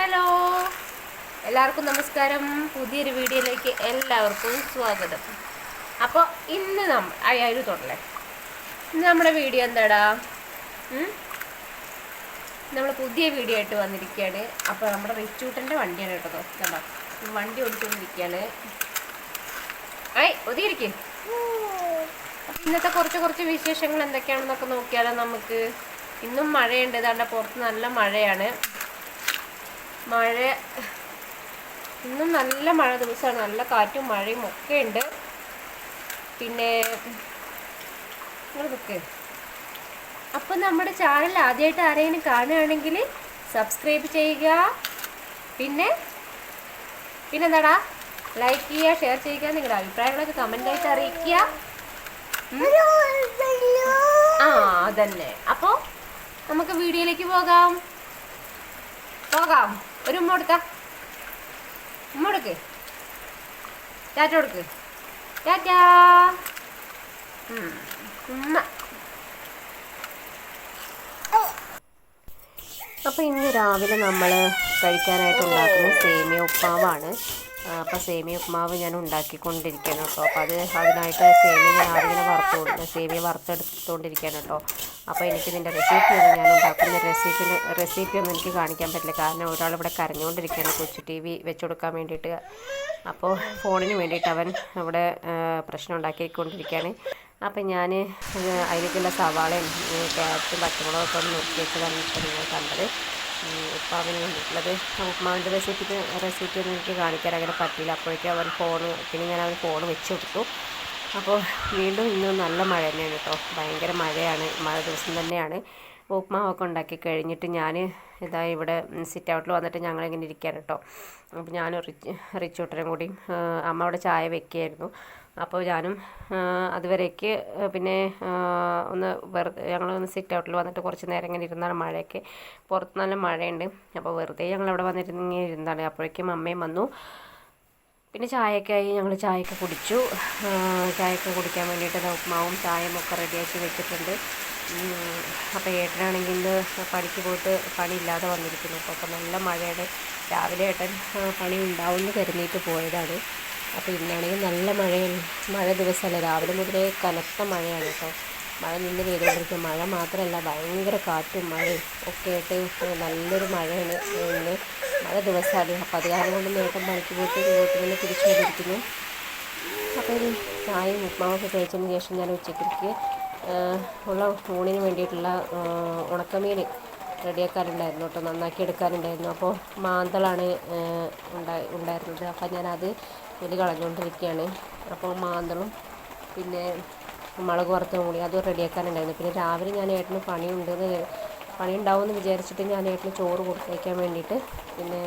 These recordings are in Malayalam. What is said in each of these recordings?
ഹലോ, എല്ലാവർക്കും നമസ്കാരം. പുതിയൊരു വീഡിയോയിലേക്ക് എല്ലാവർക്കും സ്വാഗതം. അപ്പോൾ ഇന്ന് അയ്യായിരം തൊട്ടല്ലേ ഇന്ന് നമ്മുടെ വീഡിയോ എന്താടാ? നമ്മൾ പുതിയ വീഡിയോ ആയിട്ട് വന്നിരിക്കുകയാണ്. അപ്പോൾ നമ്മുടെ റിച്ചൂട്ടൻ്റെ വണ്ടിയാണ് കേട്ടോ. കണ്ടോ, വണ്ടി ഓടിച്ചുകൊണ്ടിരിക്കുകയാണ്. ഒതുങ്ങിയിരിക്കേ. ഇന്നത്തെ കുറച്ച് വിശേഷങ്ങൾ എന്തൊക്കെയാണെന്നൊക്കെ നോക്കിയാലോ നമുക്ക്. ഇന്നും മഴയുണ്ട്. ഇതാണ്ട് പുറത്ത് നല്ല മഴയാണ്. ഇന്നും നല്ല മഴ ദിവസമാണ്. നല്ല കാറ്റും മഴയും ഒക്കെ ഉണ്ട്. പിന്നെ നിങ്ങളൊക്കെ അപ്പം നമ്മുടെ ചാനൽ ആദ്യമായിട്ട് ആരെങ്കിലും കാണുകയാണെങ്കിൽ സബ്സ്ക്രൈബ് ചെയ്യുക. പിന്നെന്താടാ, ലൈക്ക് ചെയ്യുക, ഷെയർ ചെയ്യുക. നിങ്ങളുടെ അഭിപ്രായങ്ങളൊക്കെ കമൻ്റായിട്ട് അറിയിക്കുക. അതന്നെ. അപ്പോൾ നമുക്ക് വീഡിയോയിലേക്ക് പോകാം. ഒരു ഉമ്മ കൊടുക്ക. ഉമ്മ കൊടുക്ക്. ടാറ്റ കൊടുക്ക്. ടാറ്റാ. ഉമ്മ. അപ്പോൾ ഇന്ന് രാവിലെ നമ്മൾ കഴിക്കാനായിട്ട് ഉണ്ടാക്കുന്ന സേമിയ ഉപ്മാവാണ്. അപ്പോൾ സേമിയ ഉപ്മാവ് ഞാൻ ഉണ്ടാക്കിക്കൊണ്ടിരിക്കുകയാണ് കേട്ടോ. അപ്പോൾ അതിനായിട്ട് സേമിയ വറുത്തെടുത്തുകൊണ്ടിരിക്കുകയാണ് കേട്ടോ. അപ്പോൾ എനിക്കിതിൻ്റെ റെസിപ്പിയൊന്നും ഞാൻ ഉണ്ടാക്കുന്ന റെസിപ്പിയൊന്നും എനിക്ക് കാണിക്കാൻ പറ്റില്ല. കാരണം ഒരാളിവിടെ കരഞ്ഞുകൊണ്ടിരിക്കുകയാണ് കൊച്ചു ടി വി വെച്ച് കൊടുക്കാൻ വേണ്ടിയിട്ട്. അപ്പോൾ ഫോണിന് വേണ്ടിയിട്ട് അവൻ ഇവിടെ പ്രശ്നം ഉണ്ടാക്കിക്കൊണ്ടിരിക്കുകയാണ്. അപ്പം ഞാൻ അതിലേക്കുള്ള സവാളയും ക്യാരറ്റും പച്ചമുളകൊക്കെ ഒന്ന് നുറുക്കി വെച്ചതാണ് ഇപ്പോൾ നിങ്ങൾ കണ്ടത്. ഉപ്മാവിന് വേണ്ടിയിട്ടുള്ളത്. ഉപ്മാവിൻ്റെ റെസിപ്പിയൊന്നും എനിക്ക് കാണിക്കാൻ അങ്ങനെ പറ്റില്ല. അപ്പോഴേക്കും അവൻ പിന്നെ ഞാൻ അവൻ ഫോൺ വെച്ച് കൊടുത്തു. അപ്പോൾ വീണ്ടും ഇന്ന് നല്ല മഴ തന്നെയാണ് കേട്ടോ. ഭയങ്കര മഴയാണ്. മഴ ദിവസം തന്നെയാണ്. ഉപ്മാവൊക്കെ ഉണ്ടാക്കി കഴിഞ്ഞിട്ട് ഞാൻ ഇവിടെ സിറ്റ് ഔട്ടിൽ വന്നിട്ട് ഞങ്ങളിങ്ങനെ ഇരിക്കുകയാണ് കേട്ടോ. അപ്പോൾ ഞാനും റിച്ചൂട്ടനും കൂടി അമ്മ അവിടെ ചായ വെക്കുകയായിരുന്നു. അപ്പോൾ ഞാനും അതുവരേക്ക് പിന്നെ ഞങ്ങളൊന്ന് സിറ്റ് ഔട്ടിൽ വന്നിട്ട് കുറച്ച് നേരം ഇങ്ങനെ ഇരുന്നാണ്. മഴയൊക്കെ പുറത്ത് നല്ല മഴയുണ്ട്. അപ്പോൾ വെറുതെ ഞങ്ങളവിടെ വന്നിട്ടിങ്ങനെ ഇരുന്നാണ്. അപ്പോഴേക്കും അമ്മയും വന്നു. പിന്നെ ചായയൊക്കെ ആയി. ഞങ്ങൾ ചായയൊക്കെ കുടിച്ചു. ചായയൊക്കെ കുടിക്കാൻ വേണ്ടിയിട്ട് ഉപ്മാവും ചായയും ഒക്കെ റെഡിയാക്കി വെച്ചിട്ടുണ്ട്. അപ്പോൾ ഏട്ടനാണെങ്കിൽ ഇന്ന് പണിക്ക് പോയിട്ട് പണിയില്ലാതെ വന്നിരിക്കുന്നു. അപ്പോൾ നല്ല മഴയുടെ രാവിലെ ഏട്ടൻ പണി ഉണ്ടാവുമെന്ന് കരുതിയിട്ട് പോയതാണ്. അപ്പോൾ ഇന്നാണെങ്കിൽ നല്ല മഴ ദിവസമല്ല. രാവിലെ മുതലേ കനത്ത മഴയാണ് കേട്ടോ. മഴ നിന്ന് പെയ്തുകൊണ്ടിരിക്കും. മഴ മാത്രമല്ല, ഭയങ്കര കാറ്റും മഴയും ഒക്കെ ആയിട്ട് നല്ലൊരു മഴയാണ് ഇന്ന്. മഴ ദിവസമാണ്. അപ്പോൾ അത് കാരണം കൊണ്ട് നേട്ടം പണിക്ക് പോയിട്ട് വീട്ടിൽ നിന്ന് തിരിച്ചു വന്നിരിക്കുന്നു. അപ്പോൾ ഈ ചായയും ഉപ്മാവൊക്കെ കഴിച്ചതിന് ശേഷം ഞാൻ ഉച്ചയ്ക്ക് ഉള്ള ഊണിന് വേണ്ടിയിട്ടുള്ള ഉണക്കമീൻ റെഡിയാക്കാനുണ്ടായിരുന്നു കേട്ടോ. നന്നാക്കി എടുക്കാനുണ്ടായിരുന്നു. അപ്പോൾ മാന്തളാണ് ഉണ്ടായിരുന്നത്. അപ്പോൾ ഞാനത് തൊലി കളഞ്ഞുകൊണ്ടിരിക്കുകയാണ്. അപ്പോൾ മാന്തളും പിന്നെ മുളക് വറുത്തതും കൂടി അത് റെഡിയാക്കാനുണ്ടായിരുന്നു. പിന്നെ രാവിലെ ഞാൻ ഏട്ടന് പണി ഉണ്ടാവുമെന്ന് വിചാരിച്ചിട്ട് ഞാൻ ഏട്ടന് ചോറ് കൊടുത്തേക്കാൻ വേണ്ടിയിട്ട് പിന്നെ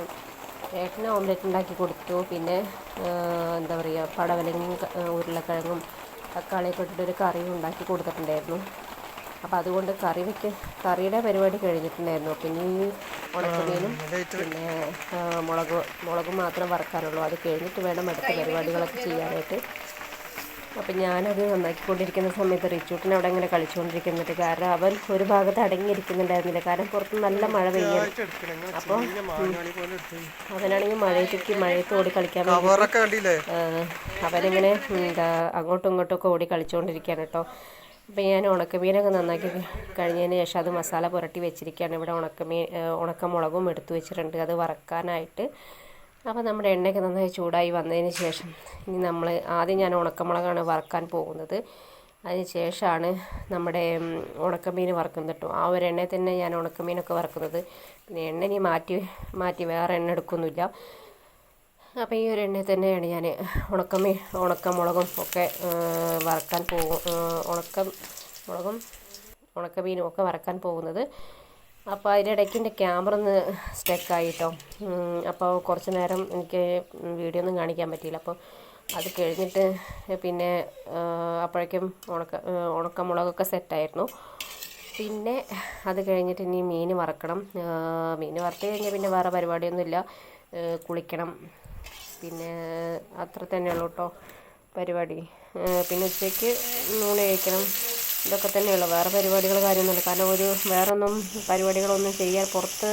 ഏട്ടന് ഓംലെറ്റ് ഉണ്ടാക്കി കൊടുത്തു. പിന്നെ എന്താ പറയുക, പടവലങ്ങയും ഉരുളക്കിഴങ്ങും തക്കാളിയൊക്കെ ഇട്ടിട്ടൊരു കറിയും ഉണ്ടാക്കി കൊടുത്തിട്ടുണ്ടായിരുന്നു. അപ്പോൾ അതുകൊണ്ട് കറിയുടെ പരിപാടി കഴിഞ്ഞിട്ടുണ്ടായിരുന്നു. പിന്നെ ഈ ഉണക്കമീനും പിന്നെ മുളകും മാത്രം വറുക്കാനുള്ളൂ. അത് കഴിഞ്ഞിട്ട് വേണം അടുത്ത പരിപാടികളൊക്കെ ചെയ്യാനായിട്ട്. അപ്പം ഞാനത് നന്നാക്കിക്കൊണ്ടിരിക്കുന്ന സമയത്ത് റിച്ചൂട്ടിന് അവിടെ ഇങ്ങനെ കളിച്ചുകൊണ്ടിരിക്കുന്നുണ്ട്. കാരണം അവൻ ഒരു ഭാഗത്ത് അടങ്ങിയിരിക്കുന്നുണ്ടായിരുന്നില്ല. കാരണം പുറത്ത് നല്ല മഴ പെയ്യാണ്. അപ്പോൾ അവനാണെങ്കിൽ മഴയത്ത് ഓടി കളിക്കാൻ വേണ്ടി അവനിങ്ങനെ അങ്ങോട്ടും ഇങ്ങോട്ടുമൊക്കെ ഓടി കളിച്ചുകൊണ്ടിരിക്കുകയാണ് കേട്ടോ. അപ്പോൾ ഞാൻ ഉണക്കമീനൊക്കെ നന്നാക്കി കഴിഞ്ഞതിന് ശേഷം അത് മസാല പുരട്ടി വെച്ചിരിക്കുകയാണ്. ഇവിടെ ഉണക്കമുളകും എടുത്തു വെച്ചിട്ടുണ്ട് അത് വറക്കാനായിട്ട്. അപ്പോൾ നമ്മുടെ എണ്ണയൊക്കെ നന്നായി ചൂടായി വന്നതിന് ശേഷം ഇനി ആദ്യം ഞാൻ ഉണക്കമുളകാണ് വറക്കാൻ പോകുന്നത്. അതിന് ശേഷമാണ് നമ്മുടെ ഉണക്കമീൻ വറക്കുന്നത് കേട്ടോ. ആ ഒരു എണ്ണയിൽ തന്നെ ഞാൻ ഉണക്കമീനൊക്കെ വറക്കുന്നത്. പിന്നെ എണ്ണ ഇനി മാറ്റി വേറെ എണ്ണ എടുക്കുന്നില്ല. അപ്പോൾ ഈ ഒരു എണ്ണയിൽ തന്നെയാണ് ഞാൻ ഉണക്കമുളകും ഒക്കെ വറക്കാൻ ഉണക്കമീനും ഒക്കെ വറക്കാൻ പോകുന്നത്. അപ്പോൾ അതിനിടയ്ക്ക് എൻ്റെ ക്യാമറ ഒന്ന് സ്റ്റക്കായിട്ടോ. അപ്പോൾ കുറച്ച് നേരം എനിക്ക് വീഡിയോ ഒന്നും കാണിക്കാൻ പറ്റിയില്ല. അപ്പോൾ അത് കഴിഞ്ഞിട്ട് പിന്നെ അപ്പോഴേക്കും ഉണക്കമുളകൊക്കെ സെറ്റായിരുന്നു. പിന്നെ അത് കഴിഞ്ഞിട്ട് ഇനി മീൻ വറക്കണം. മീൻ വറുത്ത് കഴിഞ്ഞാൽ പിന്നെ വേറെ പരിപാടിയൊന്നുമില്ല. കുളിക്കണം. പിന്നെ അത്ര തന്നെയുള്ളൂ കേട്ടോ പരിപാടി. പിന്നെ ഉച്ചയ്ക്ക് ഊണ് കഴിക്കണം. ഇതൊക്കെ തന്നെയുള്ളൂ. വേറെ പരിപാടികൾ കാര്യമൊന്നുമില്ല. കാരണം വേറൊന്നും പരിപാടികളൊന്നും ചെയ്യാൻ പുറത്ത്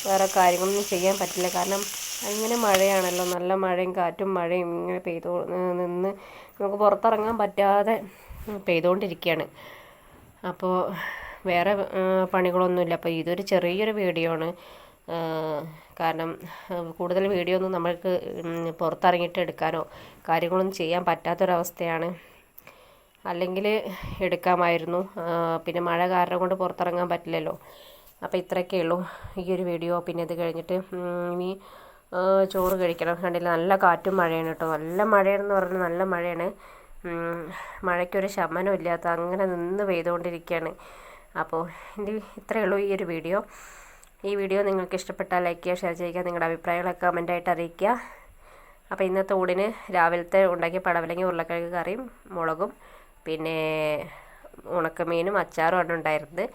വേറെ കാര്യങ്ങളൊന്നും ചെയ്യാൻ പറ്റില്ല. കാരണം അങ്ങനെ മഴയാണല്ലോ, നല്ല മഴയും കാറ്റും മഴയും ഇങ്ങനെ നിന്ന് നമുക്ക് പുറത്തിറങ്ങാൻ പറ്റാതെ പെയ്തുകൊണ്ടിരിക്കുകയാണ്. അപ്പോൾ വേറെ പണികളൊന്നുമില്ല. അപ്പോൾ ഇതൊരു ചെറിയൊരു വീഡിയോ ആണ്. കാരണം കൂടുതൽ വീഡിയോ ഒന്നും നമ്മൾക്ക് പുറത്തിറങ്ങിയിട്ട് എടുക്കാനോ കാര്യങ്ങളൊന്നും ചെയ്യാൻ പറ്റാത്തൊരവസ്ഥയാണ്. അല്ലെങ്കിൽ എടുക്കാമായിരുന്നു. പിന്നെ മഴ കാരണം കൊണ്ട് പുറത്തിറങ്ങാൻ പറ്റില്ലല്ലോ. അപ്പോൾ ഇത്രയൊക്കെ ഉള്ളൂ ഈ ഒരു വീഡിയോ. പിന്നെ ഇത് കഴിഞ്ഞിട്ട് ഇനി ചോറ് കഴിക്കണം. കണ്ടില്ല, നല്ല കാറ്റും മഴയാണ് കേട്ടോ. നല്ല മഴയാണെന്ന് പറഞ്ഞാൽ നല്ല മഴയാണ്. മഴയ്ക്കൊരു ശമനം ഇല്ലാത്ത അങ്ങനെ നിന്ന് പെയ്തുകൊണ്ടിരിക്കുകയാണ്. അപ്പോൾ ഇത്രയേ ഉള്ളൂ ഈ ഒരു വീഡിയോ. ഈ വീഡിയോ നിങ്ങൾക്ക് ഇഷ്ടപ്പെട്ടാൽ ലൈക്ക് ചെയ്യുക, ഷെയർ ചെയ്യുക, നിങ്ങളുടെ അഭിപ്രായങ്ങളൊക്കെ കമൻറ്റായിട്ട് അറിയിക്കുക. അപ്പോൾ ഇന്നത്തെ ഊണിന് രാവിലത്തെ ഉണ്ടാക്കിയ പടവലങ്ങ ഉരുളക്കിഴങ്ങ് കറിയും മുളകും പിന്നെ ഉണക്കമീനും അച്ചാറും ആണ് ഉണ്ടായിരുന്നത്.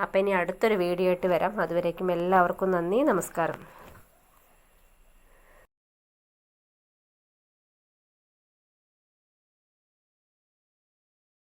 അപ്പോൾ ഇനി അടുത്തൊരു വീഡിയോ ആയിട്ട് വരാം. അതുവരേക്കും എല്ലാവർക്കും നന്ദി, നമസ്കാരം.